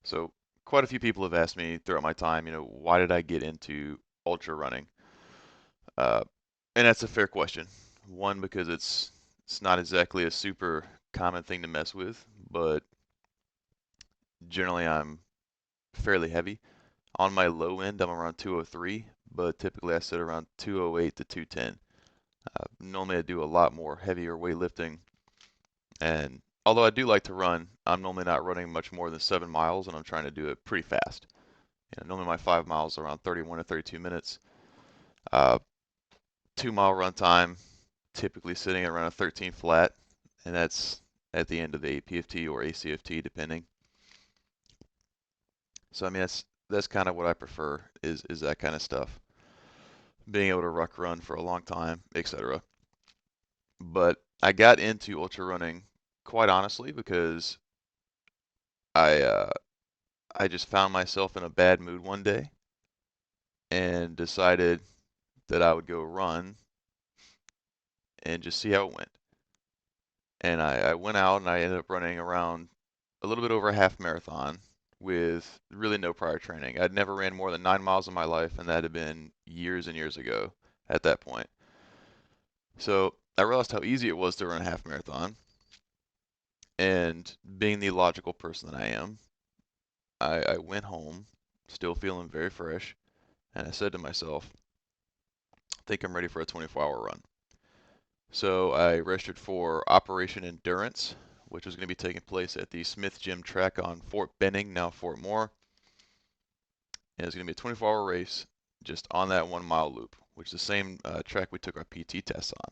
So quite a few people have asked me throughout my time, why did I get into ultra running? Uh, and that's a fair question. One, because it's not exactly a super common thing to mess with, but generally I'm fairly heavy. On my low end, I'm around 203, but typically I sit around 208 to 210. Normally I do a lot more heavier weightlifting, and although I do like to run, I'm normally not running much more than 7 miles, and I'm trying to do it pretty fast. Normally my 5 miles are around 31 to 32 minutes. Uh, 2 mile run time, typically sitting at around a 13 flat, and that's at the end of the APFT or ACFT, depending. So I mean that's kind of what I prefer is that kind of stuff, being able to ruck run for a long time, etc. But I got into ultra running quite honestly because I uh, I just found myself in a bad mood one day and decided that I would go run and just see how it went. And I went out and I ended up running around a little bit over a half marathon with really no prior training. I'd never ran more than 9 miles in my life, and that had been years and years ago at that point. So I realized how easy it was to run a half marathon, and being the logical person that I am, I went home still feeling very fresh, and I said to myself, I think I'm ready for a 24-hour run. So I registered for Operation Endurance, which was going to be taking place at the Smith Gym track on Fort Benning, now Fort Moore. And it's going to be a 24-hour race just on that 1 mile loop, which is the same track we took our PT tests on.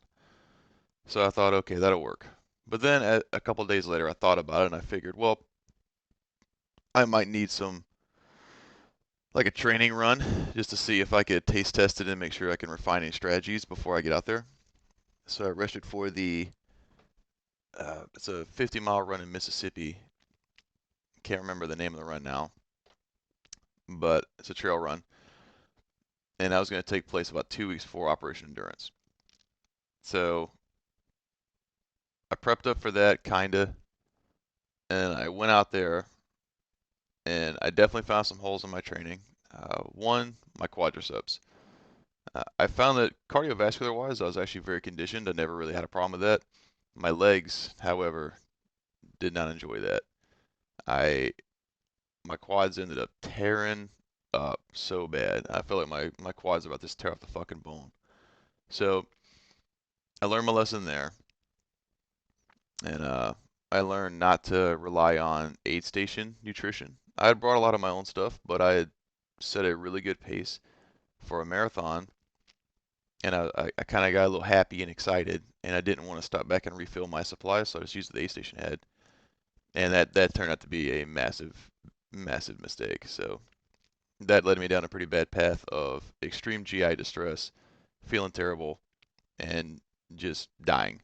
So I thought, okay, that'll work. But then a couple of days later, I thought about it and I figured, well, I might need some, like a training run, just to see if I could taste test it and make sure I can refine any strategies before I get out there. So I registered for it's a 50-mile run in Mississippi. Can't remember the name of the run now, but it's a trail run. And that was going to take place about 2 weeks before Operation Endurance. So I prepped up for that, kinda, and I went out there, and I definitely found some holes in my training. One, my quadriceps. I found that cardiovascular wise, I was actually very conditioned. I never really had a problem with that. My legs, however, did not enjoy that. I My quads ended up tearing up so bad. I felt like my quads were about to tear off the fucking bone. So I learned my lesson there, and I learned not to rely on aid station nutrition. I had brought a lot of my own stuff, but I had set a really good pace for a marathon, and I kind of got a little happy and excited, and I didn't want to stop back and refill my supplies, so I just used the aid station head, and that turned out to be a massive mistake. So that led me down a pretty bad path of extreme GI distress, feeling terrible, and just dying.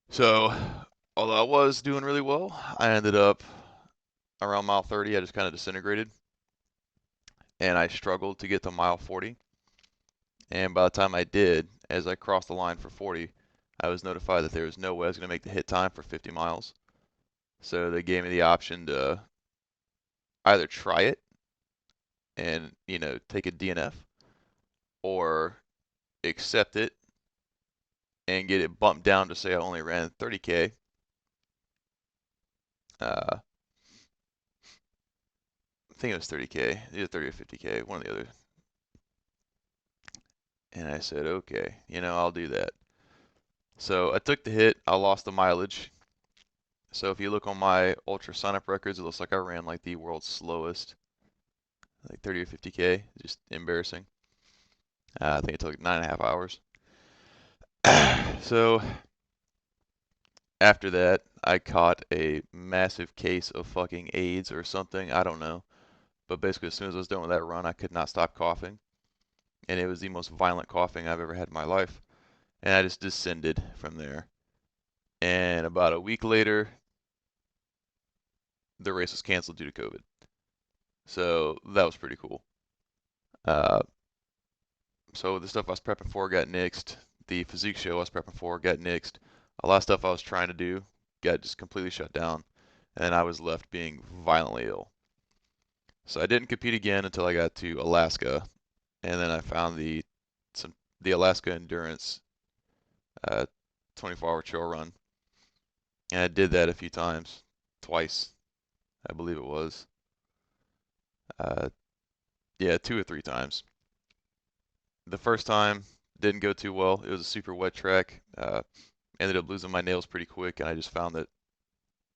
So, although I was doing really well, I ended up around mile 30, I just kind of disintegrated, and I struggled to get to mile 40. And by the time I did, as I crossed the line for 40, I was notified that there was no way I was going to make the hit time for 50 miles. So they gave me the option to either try it and, take a DNF, or accept it and get it bumped down to say I only ran 30K. I think it was 30K, either 30 or 50K, one or the other. And I said, okay, I'll do that. So I took the hit. I lost the mileage. So if you look on my ultra sign up records, it looks like I ran like the world's slowest, like 30 or 50K. Just embarrassing. I think it took 9.5 hours. So after that, I caught a massive case of fucking AIDS or something. I don't know. But basically, as soon as I was done with that run, I could not stop coughing. And it was the most violent coughing I've ever had in my life. And I just descended from there. And about a week later, the race was canceled due to COVID. So that was pretty cool. Uh, so the stuff I was prepping for got nixed. The physique show I was prepping for got nixed. A lot of stuff I was trying to do got just completely shut down. and I was left being violently ill. So I didn't compete again until I got to Alaska, and then I found the Alaska Endurance uh, 24-hour trail run, and I did that a few times, twice, I believe it was. Uh, yeah, 2 or 3 times. The first time didn't go too well. It was a super wet track. Ended up losing my nails pretty quick, and I just found that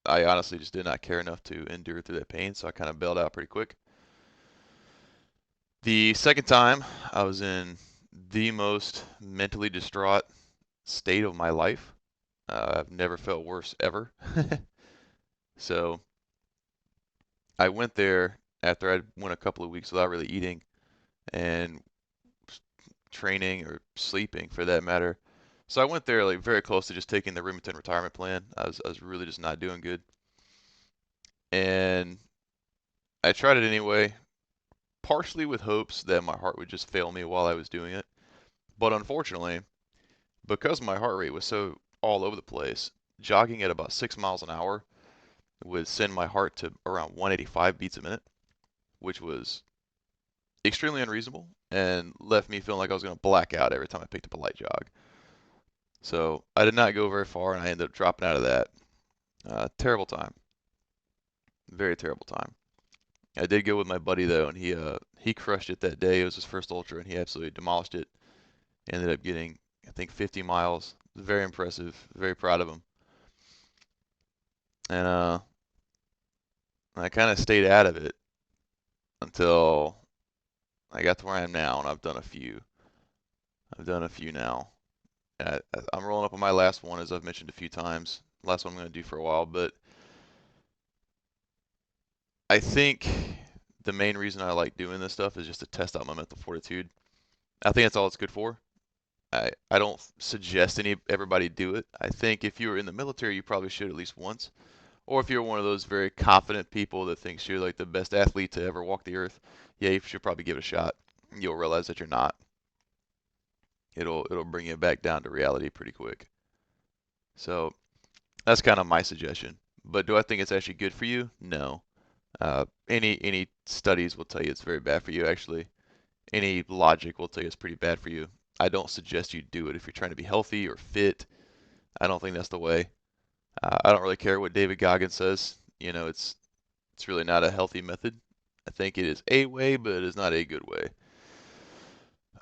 I honestly just did not care enough to endure through that pain, so I kind of bailed out pretty quick. The second time, I was in the most mentally distraught state of my life. I've never felt worse ever. So I went there after I went a couple of weeks without really eating and training or sleeping for that matter. So I went there like very close to just taking the Remington retirement plan. I was really just not doing good. And I tried it anyway, partially with hopes that my heart would just fail me while I was doing it. But unfortunately, because my heart rate was so all over the place, jogging at about 6 miles an hour would send my heart to around 185 beats a minute, which was extremely unreasonable and left me feeling like I was going to black out every time I picked up a light jog. So I did not go very far, and I ended up dropping out of that. Terrible time, very terrible time. I did go with my buddy though, and he crushed it that day. It was his first ultra, and he absolutely demolished it. Ended up getting, I think, 50 miles. Very impressive. Very proud of him. And I kind of stayed out of it until I got to where I am now, and I've done a few. I've done a few now. I'm rolling up on my last one, as I've mentioned a few times. Last one I'm going to do for a while, but I think the main reason I like doing this stuff is just to test out my mental fortitude. I think that's all it's good for. I don't suggest everybody do it. I think if you were in the military, you probably should at least once. Or if you're one of those very confident people that thinks you're like the best athlete to ever walk the earth, yeah, you should probably give it a shot. You'll realize that you're not. It'll bring you back down to reality pretty quick. So that's kind of my suggestion. But do I think it's actually good for you? No. Any studies will tell you it's very bad for you. Actually, any logic will tell you it's pretty bad for you. I don't suggest you do it if you're trying to be healthy or fit. I don't think that's the way. I don't really care what David Goggins says. It's really not a healthy method. I think it is a way, but it is not a good way.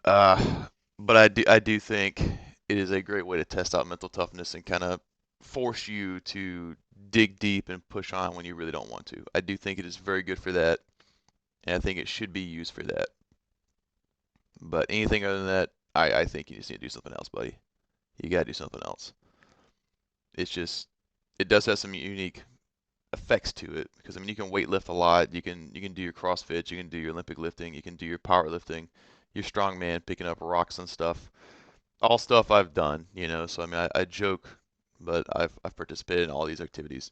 But I do think it is a great way to test out mental toughness and kind of force you to dig deep and push on when you really don't want to. I do think it is very good for that, and I think it should be used for that. But anything other than that, I think you just need to do something else, buddy. You gotta do something else. It's just, it does have some unique effects to it because I mean you can weight lift a lot, you can do your CrossFit, you can do your Olympic lifting, you can do your powerlifting, your strongman picking up rocks and stuff. All stuff I've done, So I mean I joke, but I've participated in all these activities.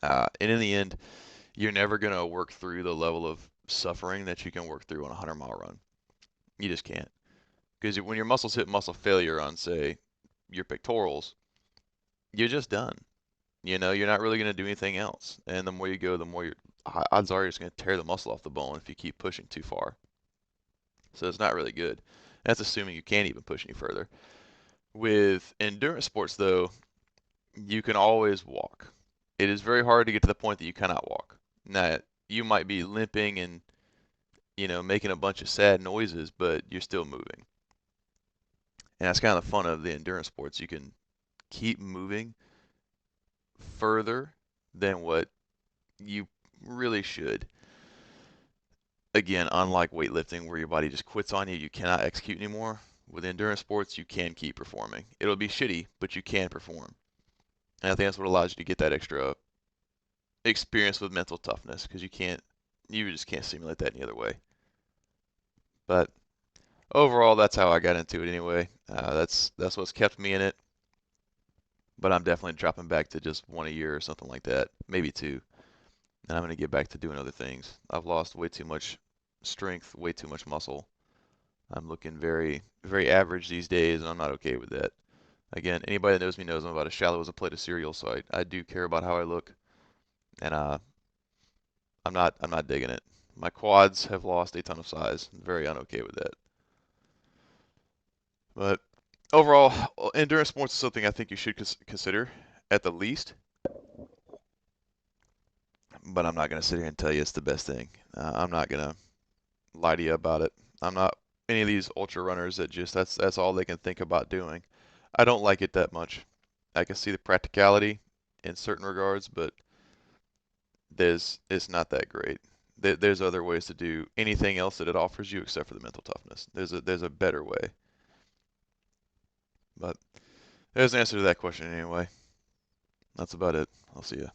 And in the end, you're never gonna work through the level of suffering that you can work through on a 100-mile run. You just can't. Because when your muscles hit muscle failure on, say, your pectorals, you're just done. You're not really going to do anything else. And the more you go, the more odds are you're just going to tear the muscle off the bone if you keep pushing too far. So it's not really good. That's assuming you can't even push any further. With endurance sports, though, you can always walk. It is very hard to get to the point that you cannot walk. Now, you might be limping and, making a bunch of sad noises, but you're still moving. And that's kind of the fun of the endurance sports. You can keep moving further than what you really should. Again, unlike weightlifting where your body just quits on you, you cannot execute anymore. With endurance sports, you can keep performing. It'll be shitty, but you can perform. And I think that's what allows you to get that extra experience with mental toughness because you just can't simulate that any other way. But overall, that's how I got into it anyway. That's what's kept me in it. But I'm definitely dropping back to just one a year or something like that, maybe two. And I'm going to get back to doing other things. I've lost way too much strength, way too much muscle. I'm looking very, very average these days, and I'm not okay with that. Again, anybody that knows me knows I'm about as shallow as a plate of cereal, so I do care about how I look. and I'm not digging it. My quads have lost a ton of size. I'm very unokay with that. But overall, endurance sports is something I think you should consider at the least. But I'm not gonna sit here and tell you it's the best thing. I'm not gonna lie to you about it. I'm not any of these ultra runners that just that's all they can think about doing. I don't like it that much. I can see the practicality in certain regards, but it's not that great. There's other ways to do anything else that it offers you except for the mental toughness. There's a better way. But there's an answer to that question anyway. That's about it. I'll see you.